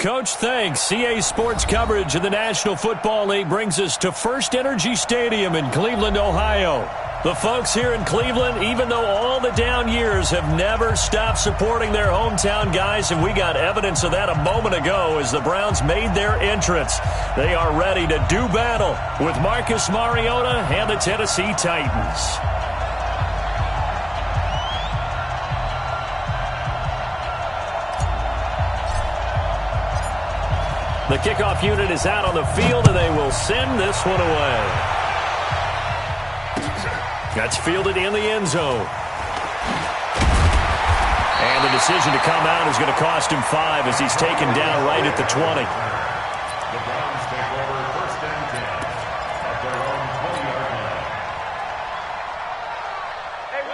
Coach, thanks. CA Sports coverage of the National Football League brings us to First Energy Stadium in Cleveland, Ohio. The folks here in Cleveland, even though all the down years, have never stopped supporting their hometown guys, and we got evidence of that a moment ago as the Browns made their entrance. They are ready to do battle with Marcus Mariota and the Tennessee Titans. The kickoff unit is out on the field, and they will send this one away. That's fielded in the end zone. And the decision to come out is going to cost him 5 as he's taken down right at the 20. The Browns take over first and 10 at their own 20-yard line. Hey,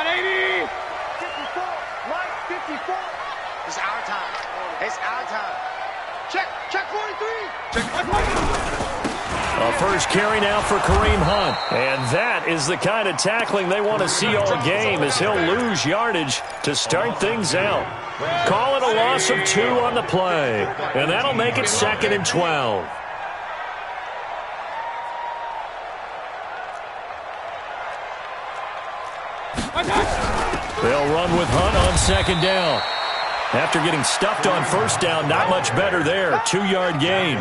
180! 54! Mike, 54! It's our time. It's our time. Check 43! Check 43! A first carry now for Kareem Hunt. And that is the kind of tackling they want to see all game as he'll lose yardage to start things out. Call it a loss of 2 on the play. And that'll make it 2nd and 12. They'll run with Hunt on 2nd down. After getting stuffed on 1st down, not much better there. 2-yard gain.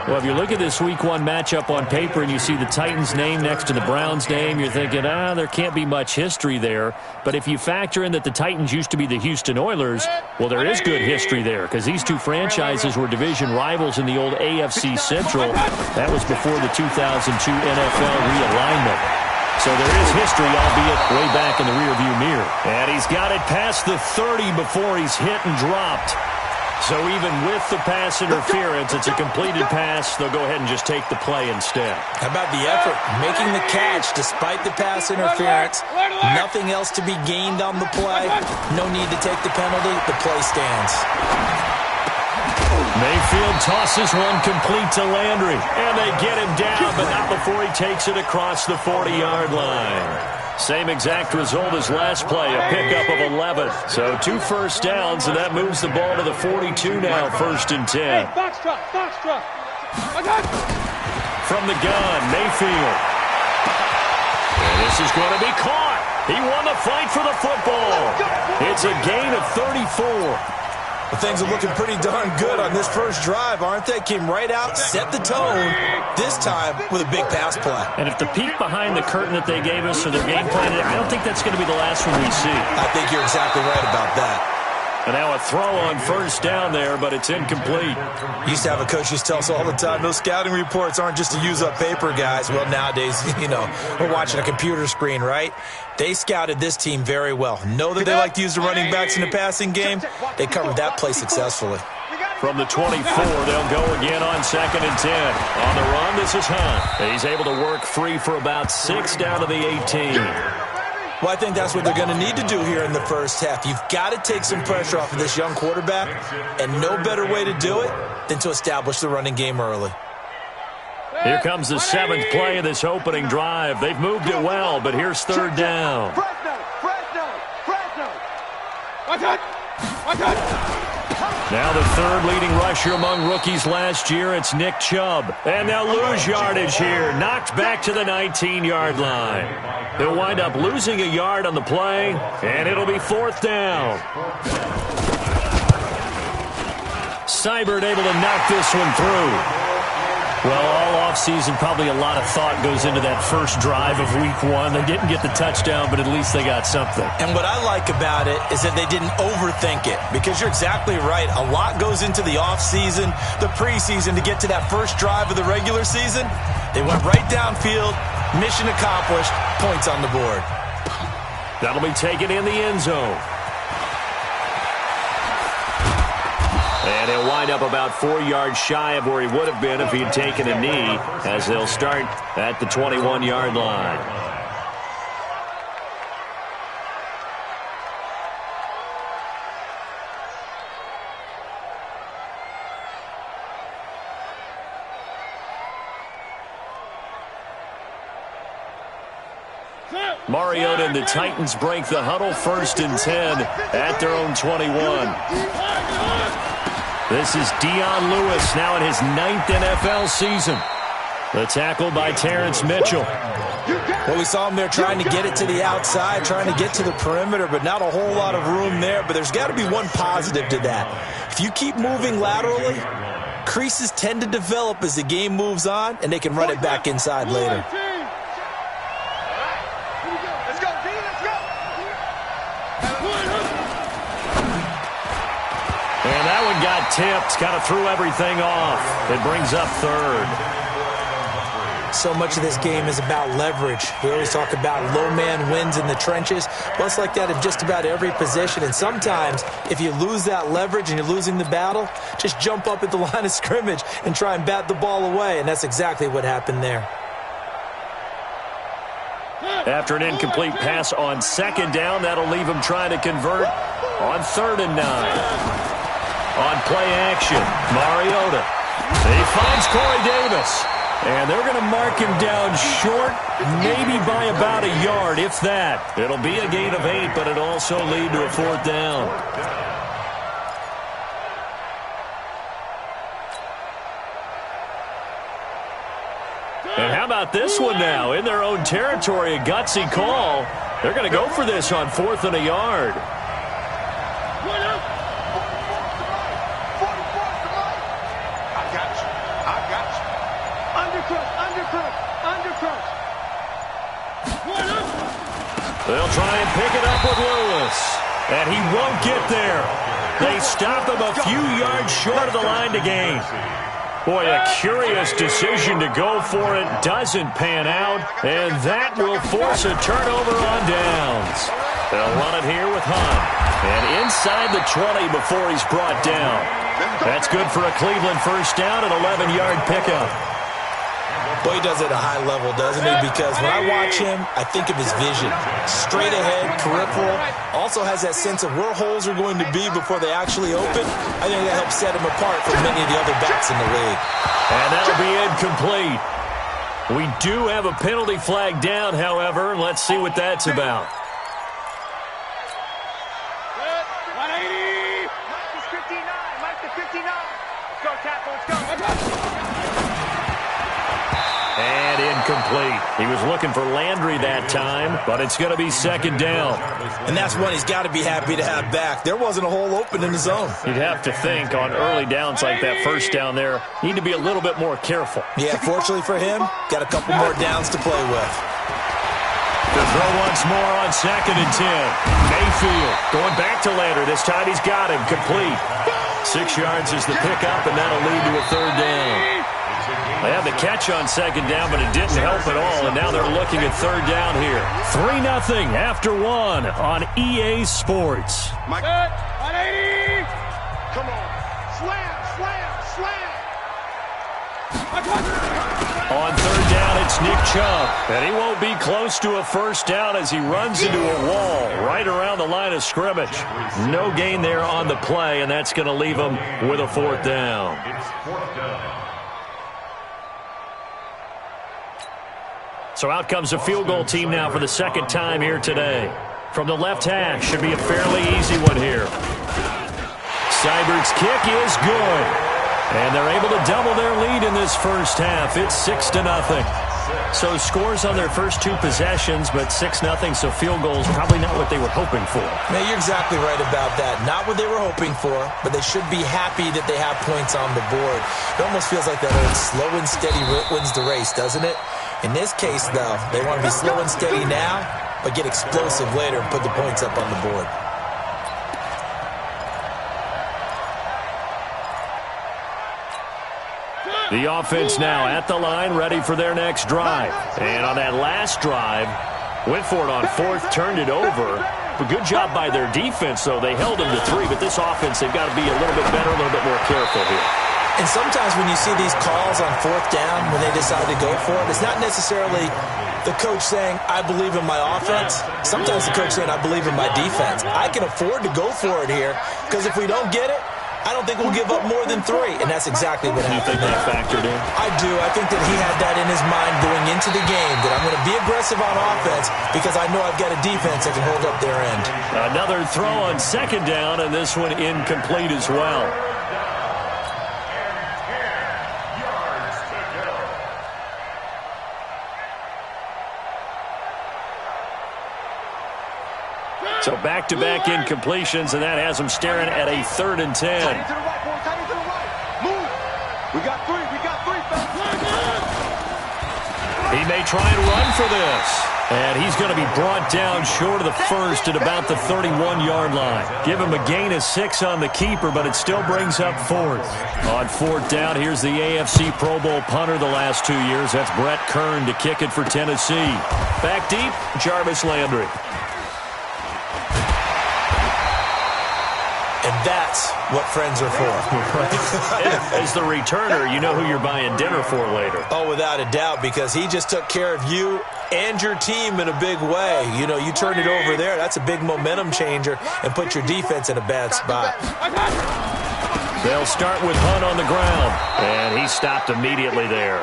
Well, if you look at this Week 1 matchup on paper and you see the Titans' name next to the Browns' name, you're thinking, there can't be much history there. But if you factor in that the Titans used to be the Houston Oilers, well, there is good history there because these two franchises were division rivals in the old AFC Central. That was before the 2002 NFL realignment. So there is history, albeit way back in the rearview mirror. And he's got it past the 30 before he's hit and dropped. So even with the pass interference, it's a completed pass. They'll go ahead and just take the play instead. How about the effort? Making the catch despite the pass interference. Nothing else to be gained on the play. No need to take the penalty. The play stands. Mayfield tosses one complete to Landry. And they get him down, but not before he takes it across the 40-yard line. Same exact result as last play, a pickup of 11. So 2 first downs, and that moves the ball to the 42 now, 1st and 10. From the gun, Mayfield. And this is going to be caught. He won the fight for the football. It's a gain of 34. Well, things are looking pretty darn good on this first drive, aren't they? Came right out, set the tone, this time with a big pass play. And if the peek behind the curtain that they gave us or their game plan, I don't think that's going to be the last one we see. I think you're exactly right about that. And now a throw on 1st down there, but it's incomplete. Used to have a coach who used to tell us all the time, those scouting reports aren't just to use up paper, guys. Well, nowadays, we're watching a computer screen, right? They scouted this team very well. Know that they like to use the running backs in the passing game. They covered that play successfully. From the 24, they'll go again on 2nd and 10. On the run, this is Hunt. He's able to work free for about 6 down to the 18. Well, I think that's what they're going to need to do here in the first half. You've got to take some pressure off of this young quarterback, and no better way to do it than to establish the running game early. Here comes the 7th play of this opening drive. They've moved it well, but here's 3rd down. Now the 3rd leading rusher among rookies last year, it's Nick Chubb. And they'll lose yardage here, knocked back to the 19-yard line. They'll wind up losing a yard on the play, and it'll be 4th down. Seibert able to knock this one through. Well, all offseason, probably a lot of thought goes into that first drive of Week 1. They didn't get the touchdown, but at least they got something. And what I like about it is that they didn't overthink it, because you're exactly right. A lot goes into the offseason, the preseason, to get to that first drive of the regular season. They went right downfield, mission accomplished, points on the board. That'll be taken in the end zone. And he'll wind up about 4 yards shy of where he would have been if he had taken a knee, as they'll start at the 21-yard line. Mariota and the Titans break the huddle, 1st and 10 at their own 21. This is Dion Lewis, now in his 9th NFL season. The tackle by Terrence Mitchell. Well, we saw him there trying to get it to the outside, trying to get to the perimeter, but not a whole lot of room there. But there's got to be one positive to that. If you keep moving laterally, creases tend to develop as the game moves on, and they can run it back inside later. And that one got tipped, kind of threw everything off. It brings up 3rd. So much of this game is about leverage. We always talk about low man wins in the trenches. Well, it's like that in just about every position. And sometimes, if you lose that leverage and you're losing the battle, just jump up at the line of scrimmage and try and bat the ball away. And that's exactly what happened there. After an incomplete pass on 2nd down, that'll leave him trying to convert on 3rd and 9. On play action, Mariota. He finds Corey Davis. And they're going to mark him down short, maybe by about a yard, if that. It'll be a gain of 8, but it'll also lead to a 4th down. And how about this one now? In their own territory, a gutsy call. They're going to go for this on 4th and a yard. They'll try and pick it up with Lewis. And he won't get there. They stop him a few yards short of the line to gain. Boy, a curious decision to go for it. Doesn't pan out. And that will force a turnover on downs. They'll run it here with Hunt. And inside the 20 before he's brought down. That's good for a Cleveland first down, an 11-yard pickup. Boy, he does it at a high level, doesn't he? Because when I watch him, I think of his vision. Straight ahead, peripheral. Also has that sense of where holes are going to be before they actually open. I think that helps set him apart from many of the other backs in the league. And that'll be incomplete. We do have a penalty flag down, however. Let's see what that's about. 180. Mike is 59. Mike is 59. Let's go, tackle. Let's go. And incomplete. He was looking for Landry that time, but it's going to be 2nd down. And that's one he's got to be happy to have back. There wasn't a hole open in the zone. You'd have to think on early downs like that first down there, need to be a little bit more careful. Yeah, fortunately for him, got a couple more downs to play with. To throw once more on 2nd and 10. Mayfield going back to Landry. This time he's got him complete. 6 yards is the pickup, and that'll lead to a 3rd down. They had the catch on 2nd down, but it didn't help at all, and now they're looking at 3rd down here. 3-0 after 1 on EA Sports. Mike. 180. Come on. Slam, slam, slam. On 3rd down, it's Nick Chubb, and he won't be close to a first down as he runs into a wall right around the line of scrimmage. No gain there on the play, and that's going to leave him with a 4th down. It's 4th down. So out comes a field goal team now for the 2nd time here today. From the left hash, should be a fairly easy one here. Steinberg's kick is good. And they're able to double their lead in this first half. It's 6-0. So scores on their first 2 possessions, but 6-0, so field goals probably not what they were hoping for. Man, you're exactly right about that. Not what they were hoping for, but they should be happy that they have points on the board. It almost feels like that old slow and steady wins the race, doesn't it? In this case, though, they want to be slow and steady now, but get explosive later and put the points up on the board. The offense now at the line, ready for their next drive. And on that last drive, went for it on 4th, turned it over. A good job by their defense, though. They held them to 3, but this offense, they've got to be a little bit better, a little bit more careful here. And sometimes when you see these calls on 4th down, when they decide to go for it, it's not necessarily the coach saying, I believe in my offense. Sometimes the coach saying, I believe in my defense. I can afford to go for it here, because if we don't get it, I don't think we'll give up more than 3, and that's exactly what happened. You think that factored in? I do. I think that he had that in his mind going into the game, that I'm going to be aggressive on offense because I know I've got a defense that can hold up their end. Another throw on 2nd down, and this one incomplete as well. So back-to-back incompletions, and that has them staring at a 3rd and 10. Tight end to the right, boy. Tight end to the right. Move. We got three. We got three, fellas. He may try and run for this. And he's going to be brought down short of the first at about the 31-yard line. Give him a gain of 6 on the keeper, but it still brings up 4th. On 4th down, here's the AFC Pro Bowl punter the last 2 years. That's Brett Kern to kick it for Tennessee. Back deep, Jarvis Landry. And that's what friends are for. As the returner, you know who you're buying dinner for later. Oh, without a doubt, because he just took care of you and your team in a big way. You know, you turn it over there, that's a big momentum changer and put your defense in a bad spot. They'll start with Hunt on the ground, and he stopped immediately there.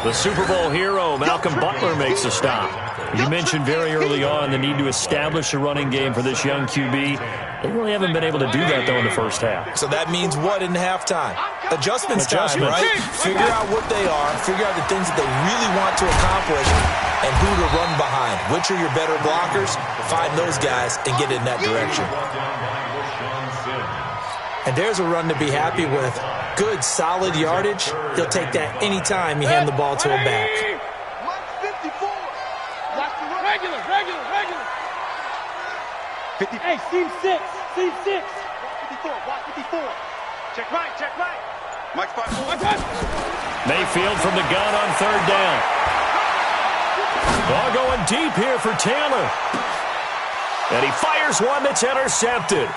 The Super Bowl hero, Malcolm Butler, makes a stop. You mentioned very early on the need to establish a running game for this young QB. They really haven't been able to do that, though, in the first half. So that means what in halftime? Adjustments time, right? Figure out what they are, figure out the things that they really want to accomplish, and who to run behind. Which are your better blockers? Find those guys and get in that direction. And there's a run to be happy with. Good, solid yardage. He'll take that anytime you hand the ball to a back. Regular. 50. Hey, seam 6. 54. Watch 54. Check right. Mike 5. Mayfield from the gun on 3rd down. Ball going deep here for Taylor. And he fires one that's intercepted.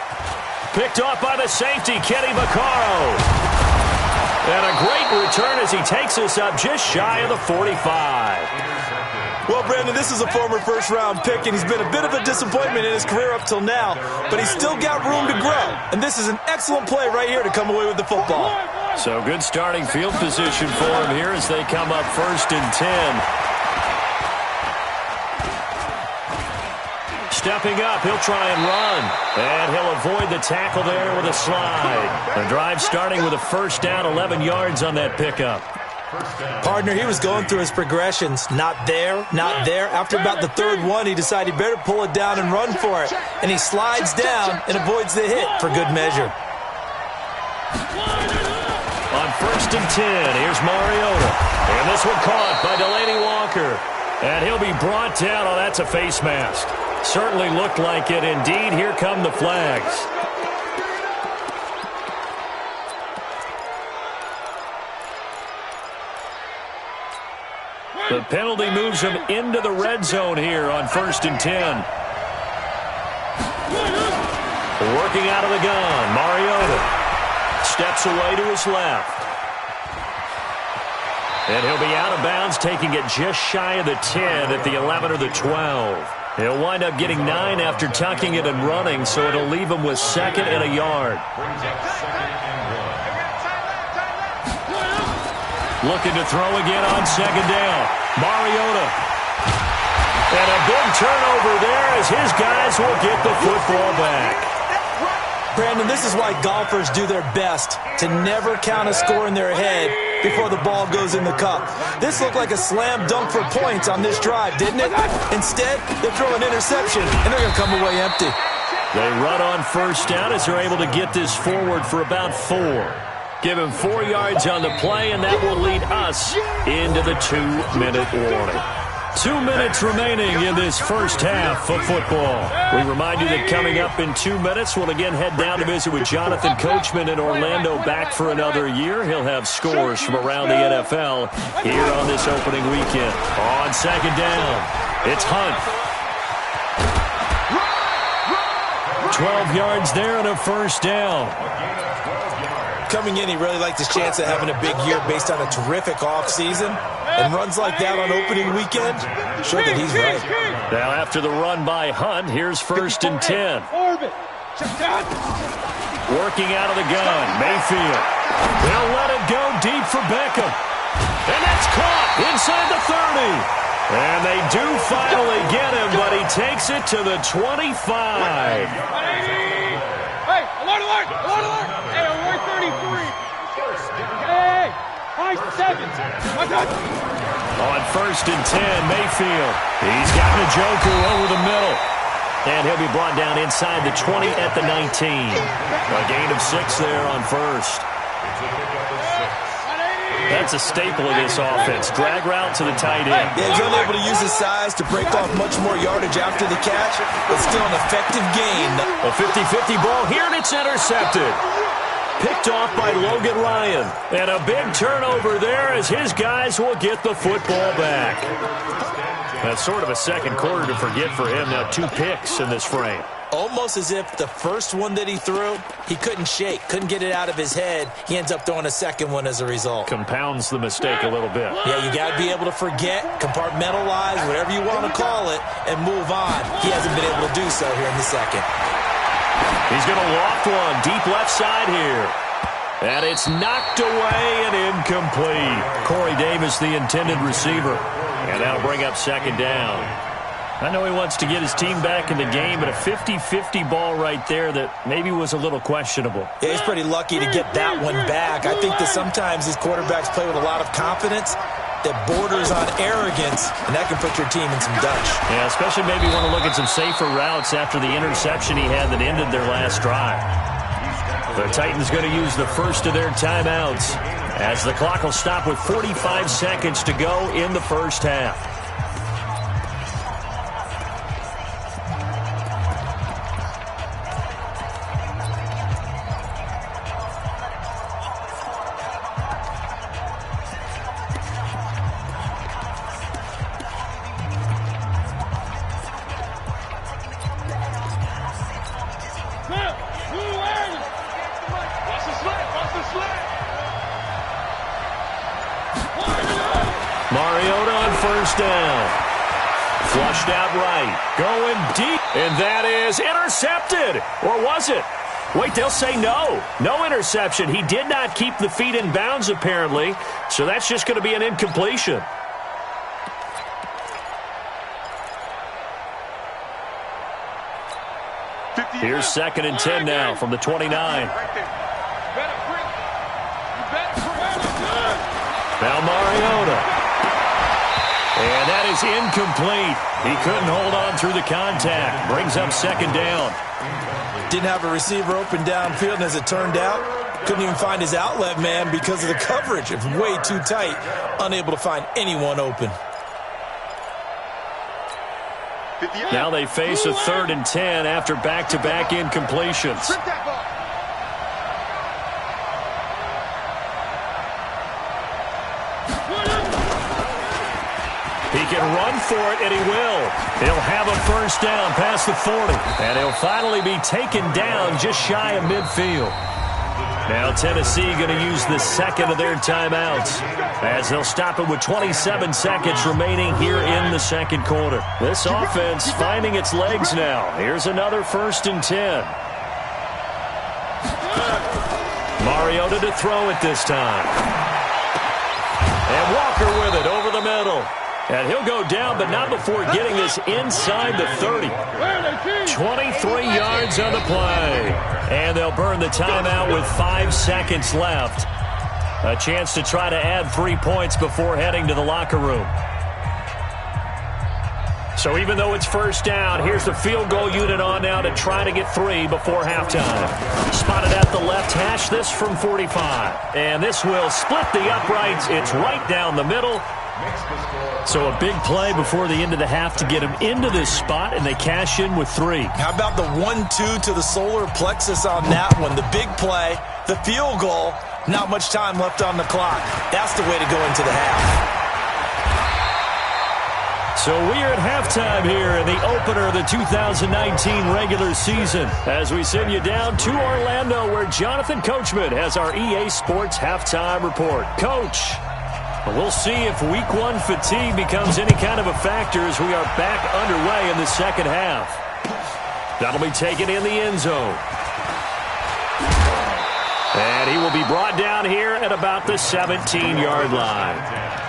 Picked off by the safety, Kenny Vaccaro. And a great return as he takes us up just shy of the 45. Well, Brandon, this is a former first-round pick, and he's been a bit of a disappointment in his career up till now, but he's still got room to grow. And this is an excellent play right here to come away with the football. So good starting field position for him here as they come up 1st and 10. Stepping up, he'll try and run. And he'll avoid the tackle there with a slide. The drive starting with a 1st down, 11 yards on that pickup. Partner, he was going through his progressions. Not there. After about the 3rd one, he decided he better pull it down and run for it. And he slides down and avoids the hit for good measure. On 1st and 10, here's Mariota. And this one caught by Delaney Walker. And he'll be brought down. Oh, that's a face mask. Certainly looked like it. Indeed, here come the flags. The penalty moves him into the red zone here on 1st and 10. Working out of the gun, Mariota steps away to his left. And he'll be out of bounds, taking it just shy of the 10 at the 11 or the 12. He'll wind up getting 9 after tucking it and running, so it'll leave him with 2nd and a yard. Looking to throw again on 2nd down. Mariota. And a big turnover there as his guys will get the football back. Brandon, this is why golfers do their best to never count a score in their head before the ball goes in the cup. This looked like a slam dunk for points on this drive, didn't it? Instead, they throw an interception, and they're going to come away empty. They run on 1st down as they're able to get this forward for about 4. Give him 4 yards on the play, and that will lead us into the 2-minute warning. 2 minutes remaining in this first half of football. We remind you that coming up in 2 minutes, we'll again head down to visit with Jonathan Coachman in Orlando, back for another year. He'll have scores from around the NFL here on this opening weekend. On 2nd down, it's Hunt. 12 yards there and a 1st down. Coming in, he really liked his chance of having a big year based on a terrific offseason. And runs like that on opening weekend, sure that he's right. Now after the run by Hunt, here's 1st and 10. Working out of the gun, Mayfield. They'll let it go deep for Beckham. And that's caught inside the 30. And they do finally get him, but he takes it to the 25. Hey, alert! Hey, alert 33. Hey, high 7. On 1st and 10, Mayfield. He's got a joker over the middle. And he'll be brought down inside the 20 at the 19. A gain of 6 there on first. That's a staple of this offense. Drag route to the tight end. Yeah, he's unable to use his size to break off much more yardage after the catch, but still an effective gain. A 50-50 ball here, and it's intercepted. Picked off by Logan Ryan. And a big turnover there as his guys will get the football back. That's sort of a second quarter to forget for him. Now 2 picks in this frame. Almost as if the first one that he threw, he couldn't shake, couldn't get it out of his head. He ends up throwing a second one as a result. Compounds the mistake a little bit. Yeah, you got to be able to forget, compartmentalize, whatever you want to call it, and move on. He hasn't been able to do so here in the second. He's going to loft one deep left side here. And it's knocked away and incomplete. Corey Davis, the intended receiver. And that'll bring up second down. I know he wants to get his team back in the game, but a 50-50 ball right there that maybe was a little questionable. Yeah, he's pretty lucky to get that one back. I think that sometimes these quarterbacks play with a lot of confidence that borders on arrogance, and that can put your team in some dutch. Yeah, especially maybe want to look at some safer routes after the interception he had that ended their last drive. The Titans going to use the first of their timeouts as the clock will stop with 45 seconds to go in the first half. Mariota on first down. Flushed out right. Going deep. And that is intercepted. Or was it? Wait, they'll say no. No interception. He did not keep the feet in bounds, apparently. So that's just going to be an incompletion. Here's 2nd and 10 now from the 29. Now Mariota. And that is incomplete. He couldn't hold on through the contact. Brings up second down. Didn't have a receiver open downfield, and as it turned out, couldn't even find his outlet man because of the coverage. It's way too tight. Unable to find anyone open. Now they face a 3rd and 10 after back-to-back incompletions. He can run for it, and he will. He'll have a first down past the 40. And he'll finally be taken down just shy of midfield. Now Tennessee going to use the second of their timeouts as they'll stop it with 27 seconds remaining here in the second quarter. This offense finding its legs now. Here's another 1st and 10. Mariota to throw it this time. And Walker with it over the middle. And he'll go down, but not before getting this inside the 30. 23 yards on the play. And they'll burn the timeout with 5 seconds left. A chance to try to add 3 points before heading to the locker room. So even though it's first down, here's the field goal unit on now to try to get 3 before halftime. Spotted at the left hash, this from 45. And this will split the uprights. It's right down the middle. So a big play before the end of the half to get him into this spot, and they cash in with 3. How about the 1-2 to the solar plexus on that one? The big play, the field goal, not much time left on the clock. That's the way to go into the half. So we're at halftime here in the opener of the 2019 regular season as we send you down to Orlando where Jonathan Coachman has our EA Sports halftime report. Coach, we'll see if week 1 fatigue becomes any kind of a factor as we are back underway in the second half. That'll be taken in the end zone. And he will be brought down here at about the 17-yard line.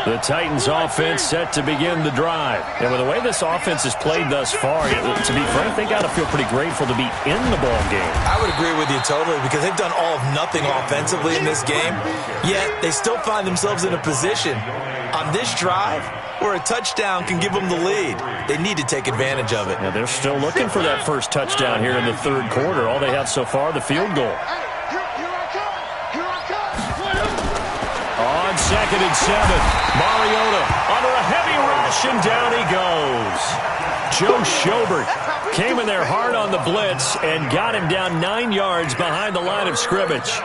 The Titans offense set to begin the drive. And with the way this offense has played thus far, to be frank, they got to feel pretty grateful to be in the ball game. I would agree with you totally because they've done all of nothing offensively in this game, yet they still find themselves in a position on this drive where a touchdown can give them the lead. They need to take advantage of it. Yeah, they're still looking for that first touchdown here in the third quarter. All they have so far, the field goal. On 2nd and 7, Mariota under a heavy rush, and down he goes. Joe Schobert came in there hard on the blitz and got him down 9 yards behind the line of scrimmage.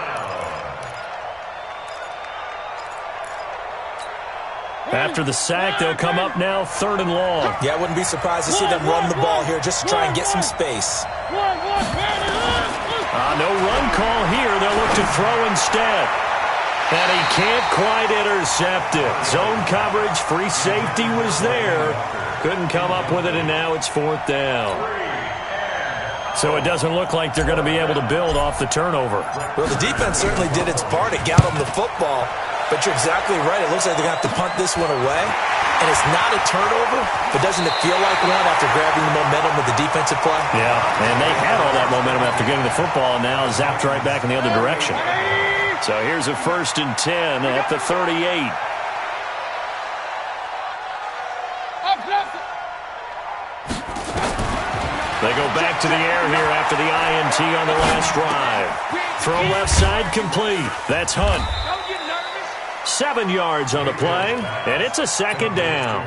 After the sack, they'll come up now 3rd and long. Yeah, I wouldn't be surprised to see them run the ball here just to try and get some space. No run call here. They'll look to throw instead. And he can't quite intercept it. Zone coverage, free safety was there. Couldn't come up with it, and now it's 4th down. So it doesn't look like they're going to be able to build off the turnover. Well, the defense certainly did its part. It got them the football. But you're exactly right. It looks like they're going to have to punt this one away. And it's not a turnover, but doesn't it feel like one after grabbing the momentum with the defensive play? Yeah, and they had all that momentum after getting the football, and now zapped right back in the other direction. So here's a 1st and 10 at the 38. They go back to the air here after the INT on the last drive. Throw left side complete. That's Hunt. 7 yards on the play, and it's a 2nd down.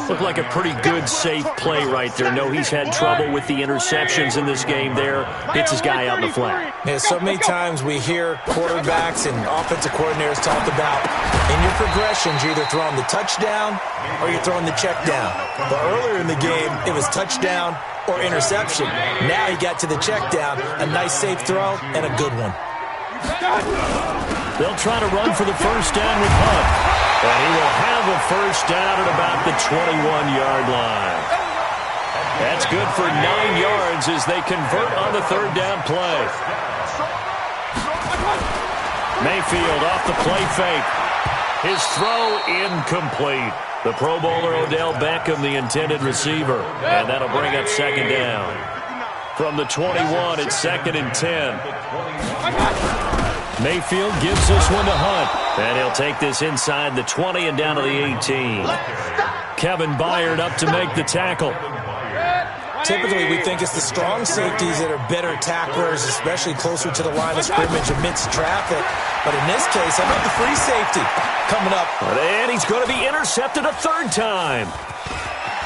Looked like a pretty good, safe play right there. No, he's had trouble with the interceptions in this game there. Hits his guy out in the flat. Yeah, so many times we hear quarterbacks and offensive coordinators talk about in your progressions, you're either throwing the touchdown or you're throwing the check down. But earlier in the game, it was touchdown or interception. Now he got to the check down, a nice safe throw, and a good one. They'll try to run for the first down with Hunt. And he will have a first down at about the 21-yard line. That's good for 9 yards as they convert on the 3rd down play. Mayfield off the play fake. His throw incomplete. The Pro Bowler Odell Beckham, the intended receiver. And that'll bring up 2nd down. From the 21, it's 2nd and 10. Mayfield gives this one to Hunt. And he'll take this inside the 20 and down to the 18. Kevin Byard up to make the tackle. Typically, we think it's the strong safeties that are better tacklers, especially closer to the line of scrimmage amidst traffic. But in this case, how about the free safety coming up? And he's going to be intercepted a 3rd time.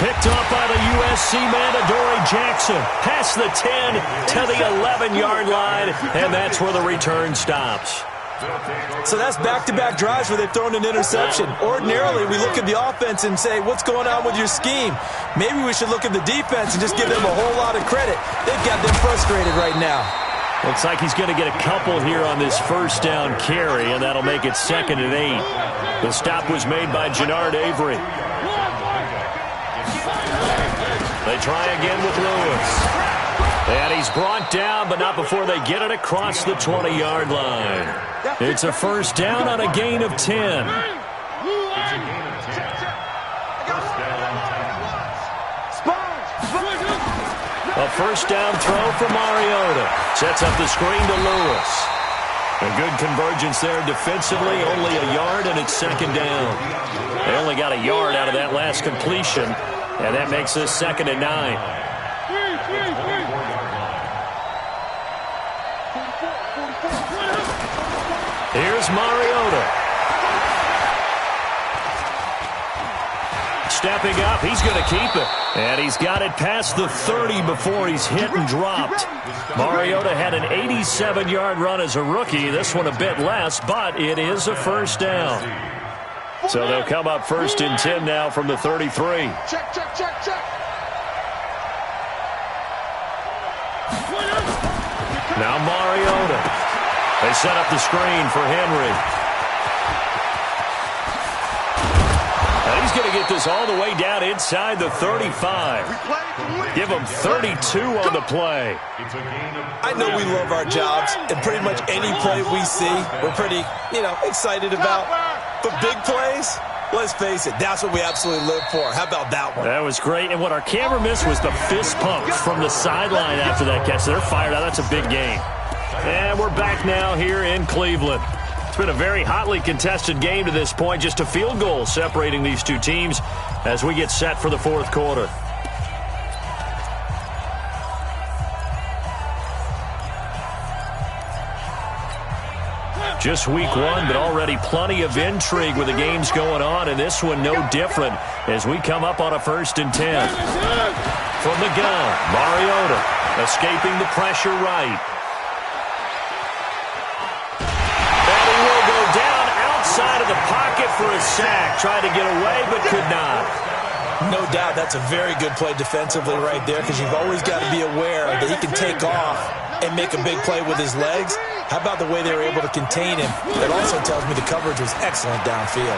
Picked off by the USC man, Adoree Jackson. Past the 10 to the 11-yard line, and that's where the return stops. So that's back-to-back drives where they've thrown an interception. Ordinarily, we look at the offense and say, what's going on with your scheme? Maybe we should look at the defense and just give them a whole lot of credit. They've got them frustrated right now. Looks like he's going to get a couple here on this first down carry, and that'll make it 2nd and 8. The stop was made by Jannard Avery. They try again with Lewis. And he's brought down, but not before they get it across the 20-yard line. It's a first down on a gain of 10. A first down throw for Mariota. Sets up the screen to Lewis. A good convergence there defensively, only a yard, and it's 2nd down. They only got a yard out of that last completion, and that makes this 2nd and 9. Here's Mariota. Stepping up, he's going to keep it. And he's got it past the 30 before he's hit and dropped. Mariota had an 87-yard run as a rookie. This one a bit less, but it is a first down. So they'll come up 1st and 10 now from the 33. Check. Now Mariota. They set up the screen for Henry. And he's going to get this all the way down inside the 35. Give him 32 on the play. I know we love our jobs, and pretty much any play we see, we're pretty, excited about. But big plays, let's face it, that's what we absolutely live for. How about that one? That was great. And what our camera missed was the fist pump from the sideline after that catch. They're fired out. That's a big game. And we're back now here in Cleveland. It's been a very hotly contested game to this point. Just a field goal separating these two teams as we get set for the fourth quarter. Just week one, but already plenty of intrigue with the games going on, and this one no different as we come up on a 1st and 10. From the gun, Mariota escaping the pressure right. And he will go down outside of the pocket for a sack. Tried to get away, but could not. No doubt that's a very good play defensively right there, because you've always got to be aware that he can take off and make a big play with his legs. How about the way they were able to contain him? That also tells me the coverage was excellent downfield.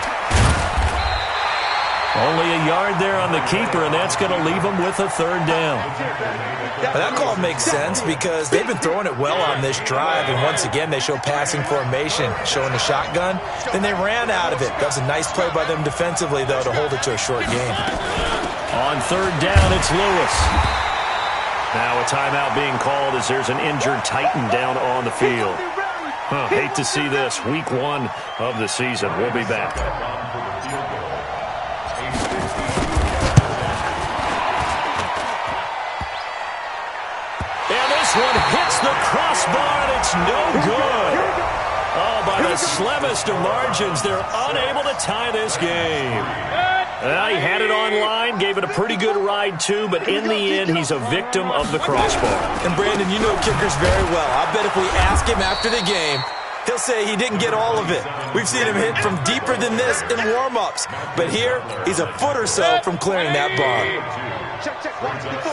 Only a yard there on the keeper, and that's going to leave him with a 3rd down. But that call makes sense because they've been throwing it well on this drive, and once again they show passing formation, showing the shotgun. Then they ran out of it. That was a nice play by them defensively, though, to hold it to a short game. On 3rd down, it's Lewis. Now a timeout being called as there's an injured Titan down on the field. Hate to see this. Week one of the season. We'll be back. And this one hits the crossbar, and it's no good. Oh, by the slimmest of margins, they're unable to tie this game. Well, he had it online, gave it a pretty good ride, too, but in the end, he's a victim of the crossbar. And, Brandon, you know kickers very well. I bet if we ask him after the game, he'll say he didn't get all of it. We've seen him hit from deeper than this in warm-ups. But here, he's a foot or so from clearing that bar. Check, check, watch the before.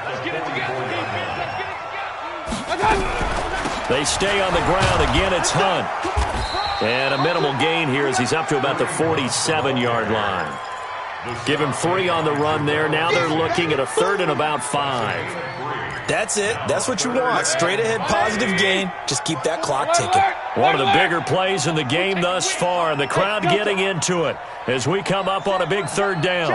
Let's get it together, defense. They stay on the ground. Again, it's Hunt. And a minimal gain here as he's up to about the 47-yard line. Give him 3 on the run there. Now they're looking at a 3rd and about 5. That's it. That's what you want. Straight ahead positive gain. Just keep that clock ticking. One of the bigger plays in the game thus far, and the crowd getting into it as we come up on a big 3rd down.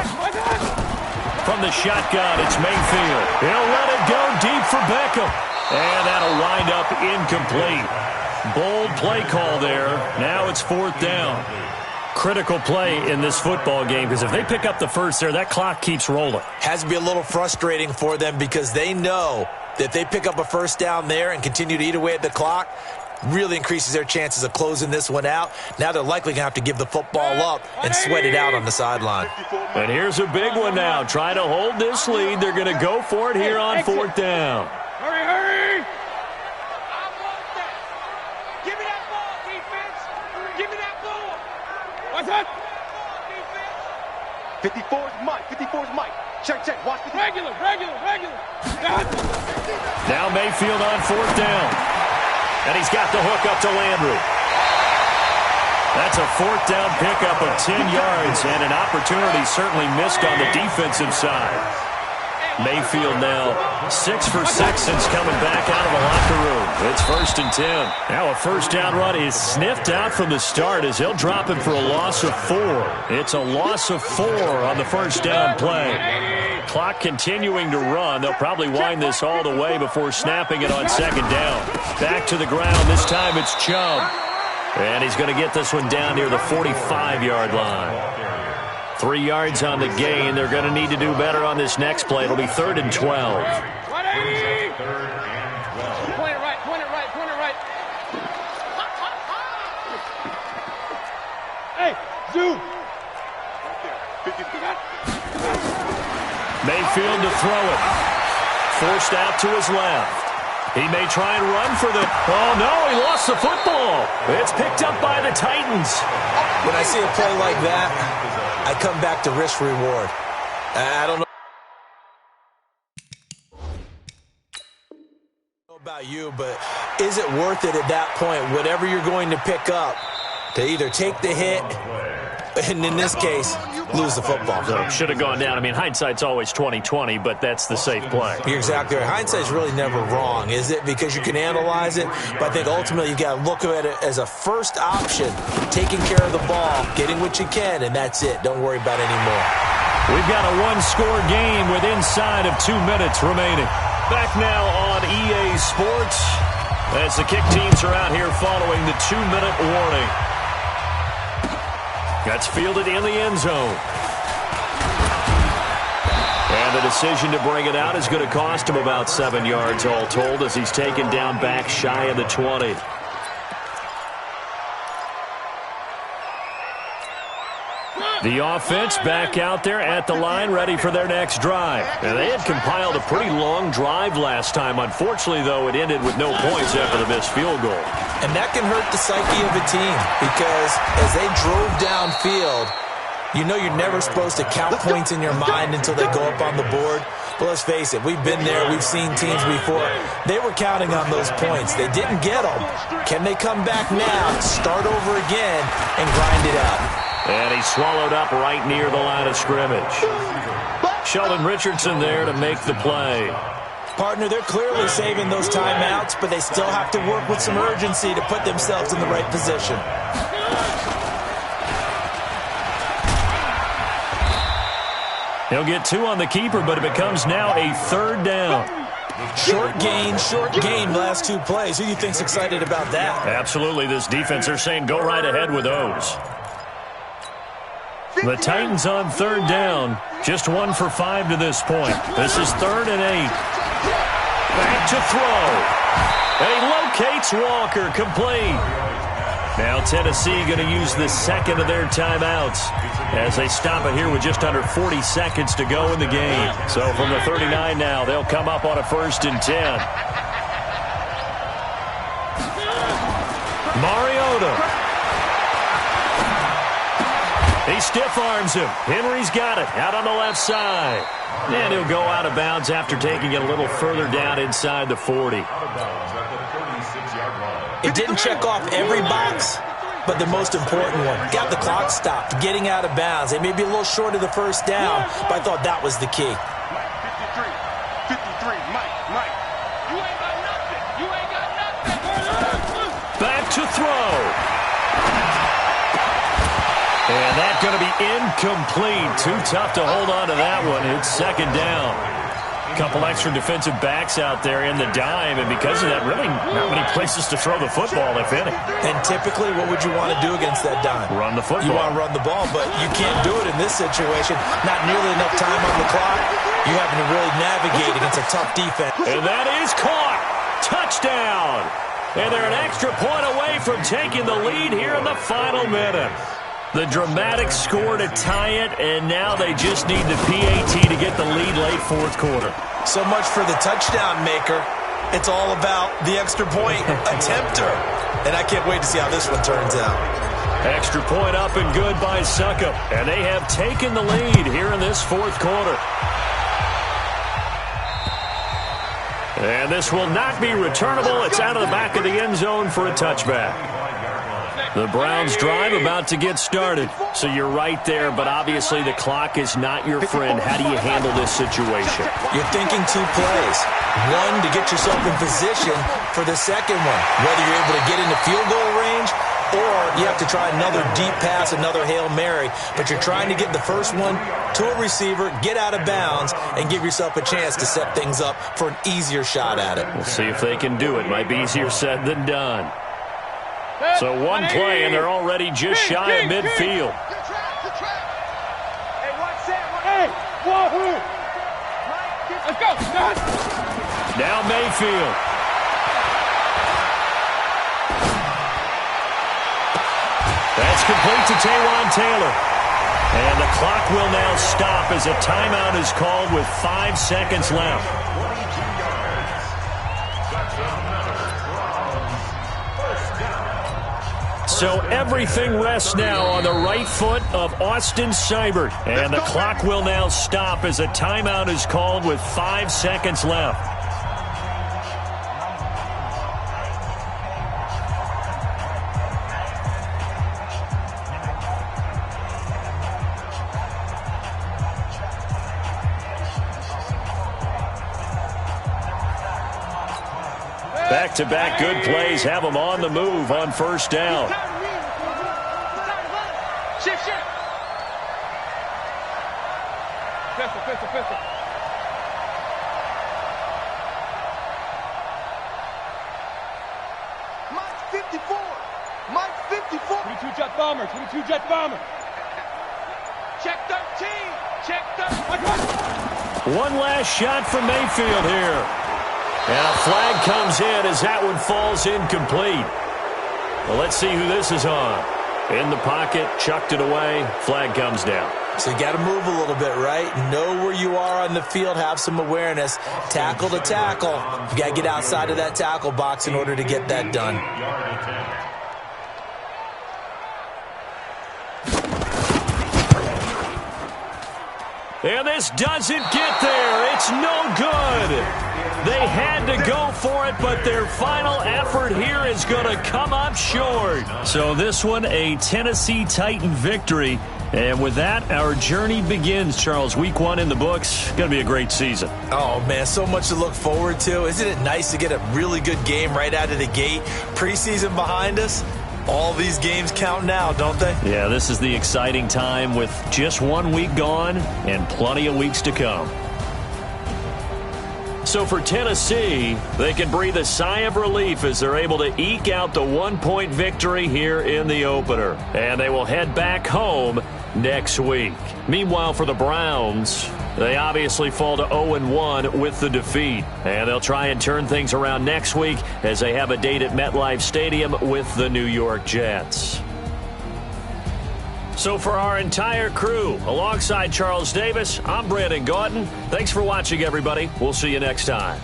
From the shotgun, it's Mayfield. He'll let it go deep for Beckham. And that'll wind up incomplete. Bold play call there. Now it's 4th down. Critical play in this football game because if they pick up the first there, that clock keeps rolling. Has to be a little frustrating for them because they know that if they pick up a 1st down there and continue to eat away at the clock, really increases their chances of closing this one out. Now they're likely going to have to give the football up and sweat it out on the sideline. And here's a big one now. Trying to hold this lead. They're going to go for it here on 4th down. Hurry, hurry! I want that. Give me that ball, defense. Give me that ball. What's that? 54 is Mike. 54 is Mike. Check, check. Watch the regular. Now Mayfield on 4th down. And he's got the hook up to Landry. That's a 4th down pickup of 10 yards and an opportunity certainly missed on the defensive side. Mayfield now 6 for 6 since coming back out of the locker room. It's 1st and 10. Now a 1st down run is sniffed out from the start as they'll drop him for a loss of 4. It's a loss of 4 on the 1st down play. Clock continuing to run. They'll probably wind this all the way before snapping it on 2nd down. Back to the ground. This time it's Chubb. And he's going to get this one down near the 45-yard line. 3 yards on the gain. They're going to need to do better on this next play. It'll be 3rd and 12. 180! Point it right. Hey, zoom! Mayfield to throw it. Forced out to his left. He may try and run for the... Oh, no, he lost the football. It's picked up by the Titans. When I see a play like that, I come back to risk-reward. I don't know about you, but is it worth it at that point, whatever you're going to pick up, to either take the hit And in this case, lose the football. So should have gone down. I mean, hindsight's always 20/20, but that's the safe play. You're exactly right. Hindsight's really never wrong, is it? Because you can analyze it, but I think ultimately you got to look at it as a first option, taking care of the ball, getting what you can, and that's it. Don't worry about any more. We've got a one-score game with inside of 2 minutes remaining. Back now on EA Sports as the kick teams are out here following the 2-minute warning. That's fielded in the end zone. And the decision to bring it out is going to cost him about 7 yards all told as he's taken down back shy of the 20. The offense back out there at the line, ready for their next drive. And they had compiled a pretty long drive last time. Unfortunately, though, it ended with no points after the missed field goal. And that can hurt the psyche of a team because as they drove downfield, you know you're never supposed to count points in your mind until they go up on the board. But let's face it, we've been there. We've seen teams before. They were counting on those points. They didn't get them. Can they come back now, start over again, and grind it out? And he's swallowed up right near the line of scrimmage. Sheldon Richardson there to make the play. Partner, they're clearly saving those timeouts, but they still have to work with some urgency to put themselves in the right position. He'll get 2 on the keeper, but it becomes now a 3rd down. Short gain, last 2 plays. Who do you think's excited about that? Absolutely. This defense, they're saying go right ahead with those. The Titans on 3rd down. Just 1 for 5 to this point. This is 3rd and 8. Back to throw. And he locates Walker, complete. Now Tennessee going to use the second of their timeouts as they stop it here with just under 40 seconds to go in the game. So from the 39 now, they'll come up on a 1st and 10. Mariota. He stiff-arms him. Henry's got it out on the left side. And he'll go out of bounds after taking it a little further down inside the 40. It didn't check off every box, but the most important one. Got the clock stopped, getting out of bounds. They may be a little short of the 1st down, but I thought that was the key. 53, Mike. You ain't got nothing. Back to throw. And that's going to be incomplete. Too tough to hold on to that one. It's 2nd down. A couple extra defensive backs out there in the dime, and because of that, really not many places to throw the football, if any. And typically, what would you want to do against that dime? Run the football. You want to run the ball, but you can't do it in this situation. Not nearly enough time on the clock. You having to really navigate against a tough defense. And that is caught. Touchdown. And they're an extra point away from taking the lead here in the final minute. The dramatic score to tie it, and now they just need the PAT to get the lead late 4th quarter. So much for the touchdown maker. It's all about the extra point attempter. And I can't wait to see how this one turns out. Extra point up and good by Suckup. And they have taken the lead here in this 4th quarter. And this will not be returnable. It's out of the back of the end zone for a touchback. The Browns drive about to get started. So you're right there, but obviously the clock is not your friend. How do you handle this situation? You're thinking 2 plays. One, to get yourself in position for the second one. Whether you're able to get into field goal range or you have to try another deep pass, another Hail Mary. But you're trying to get the first one to a receiver, get out of bounds, and give yourself a chance to set things up for an easier shot at it. We'll see if they can do it. Might be easier said than done. So 1 play, and they're already just shy of midfield. Hey, watch that. Hey, wahoo! Let's go. Now Mayfield. That's complete to Taywan Taylor. And the clock will now stop as a timeout is called with 5 seconds left. So everything rests now on the right foot of Austin Seibert. And the clock will now stop as a timeout is called with 5 seconds left. Back-to-back good plays have them on the move on first down. Shift. Pistol. Mike 54. 22 jet bomber. Check 13. One last shot from Mayfield here. And a flag comes in as that one falls incomplete. Well, let's see who this is on. In the pocket, chucked it away, flag comes down. So you got to move a little bit, right? Know where you are on the field, have some awareness. Tackle to tackle. You got to get outside of that tackle box in order to get that done. And this doesn't get there. It's no good. They had to go for it, but their final effort here is going to come up short. So this one, a Tennessee Titan victory. And with that, our journey begins, Charles. Week 1 in the books. Going to be a great season. Oh, man, so much to look forward to. Isn't it nice to get a really good game right out of the gate? Preseason behind us. All these games count now, don't they? Yeah, this is the exciting time with just 1 week gone and plenty of weeks to come. So for Tennessee, they can breathe a sigh of relief as they're able to eke out the 1-point victory here in the opener. And they will head back home next week. Meanwhile, for the Browns, they obviously fall to 0-1 with the defeat. And they'll try and turn things around next week as they have a date at MetLife Stadium with the New York Jets. So for our entire crew, alongside Charles Davis, I'm Brandon Gaudin. Thanks for watching, everybody. We'll see you next time.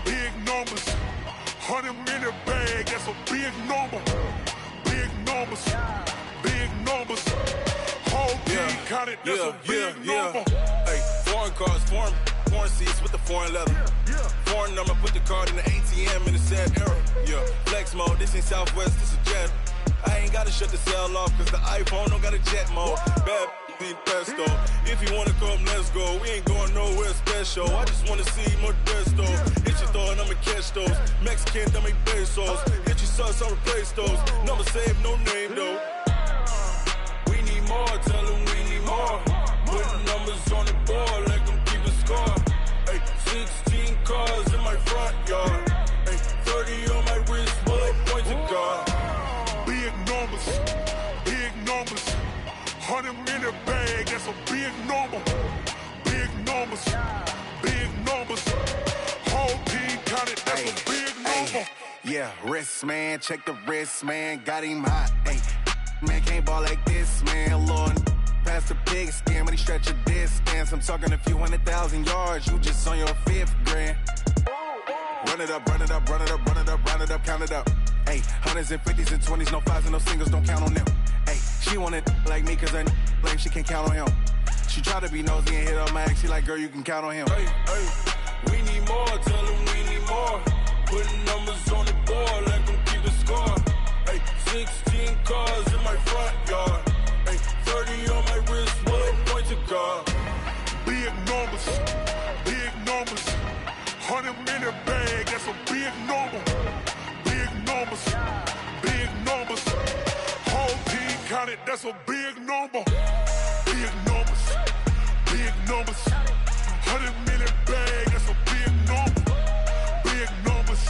Big numbers, 100-minute bag, that's a big number. Big numbers, whole team counted, that's a big number. Hey, foreign cars, foreign seats with the foreign leather. Foreign number, put the card in the ATM in the sad era. Yeah, flex mode, this ain't Southwest, this is Jet. I ain't gotta shut the cell off, cause the iPhone don't got a jet mode. Bad need pesto. If you wanna come, let's go. We ain't going nowhere special. I just wanna see more Modesto. Hit your throw and I'ma catch those. Mexican, dummy pesos. Hit your sauce, I'll replace those. Number save, no name though. We need more, tell them we need more. Put numbers on the board, let them keep a score. Hey, 16 cars in my front yard. Hey, 30 on my wrist, bullet point to God. Big numbers, 100-minute bag, that's a big number. Big numbers, whole team counted, that's a big number. Yeah, wrist man, check the wrist man, got him hot. Hey, man can't ball like this, man. Lord, past the pig skin when he stretch a distance. I'm talking a few 100,000 yards, you just on your 5th grand. Run it up, count it up. Hey, 100s and 50s and 20s, no 5s and no singles, don't count on them. Hey, she want it like me cause her like she can't count on him. She try to be nosy and hit her max, she like, girl, you can count on him. Hey, we need more, tell them we need more. Putting numbers on the board, let them keep the score. Hey, 16 cars in my front yard. Hey, 30 on my wrist, bullet point to God. Big numbers, 100-minute bag, that's a big number. Big numbers, whole team counted, that's a big number. Big numbers, 100-minute bag, that's a big number. Big numbers,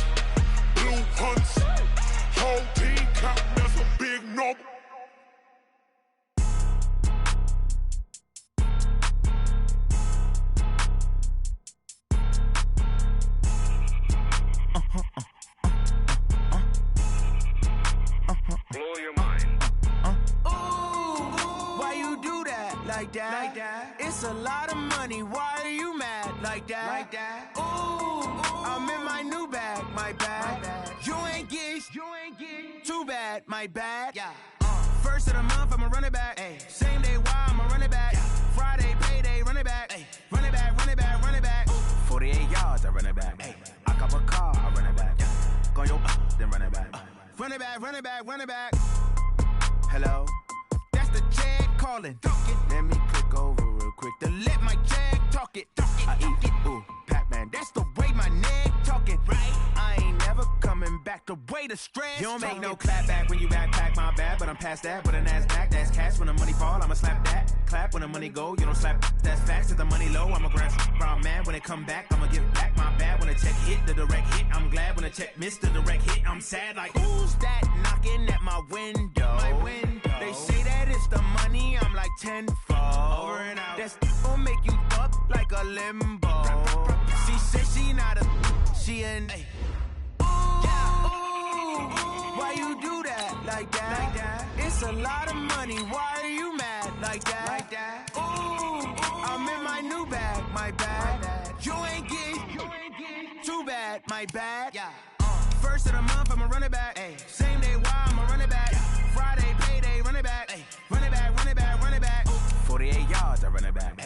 like that. It's a lot of money, why are you mad like that? Ooh, I'm in my new bag, my bad. You ain't get too bad, my bad. First of the month, I'ma run it back. Same day, why I'ma run it back. Friday, payday, run it back. Run it back, run it back, run it back. 48 yards, I run it back. I cop a car, I run it back. Go yo, then run it back. Run it back, run it back, run it back. Hello, that's the jag calling. Let me click over real quick to let my jag talk it. I eat it, ooh, Pac-Man. That's the way my neck talking. Right, I ain't never coming back. The way the stress. You don't make no clap back when you backpack, my bad. But I'm past that. But a NASDAQ, that's cash. When the money fall, I'ma slap that. Clap when the money go, you don't slap. That's facts. If the money low, I'ma grab brown man. When it come back, I'ma give back my bad. When the check hit, the direct hit. I'm glad when the check missed the direct hit. I'm sad like, who's that knocking at my window? My window. They say that it's the money, I'm like tenfold. Over and out. That's gon' make you up like a limbo. She said she not a, she an. Why you do that like that? It's a lot of money, why are you mad like that? Ooh, I'm in my new bag, my bad. You ain't get too bad, my bad. First of the month, I'ma run it back. Same day, why I'ma run it back. Friday, payday, run it back. Run it back, run it back, run it back. 48 yards, I run it back.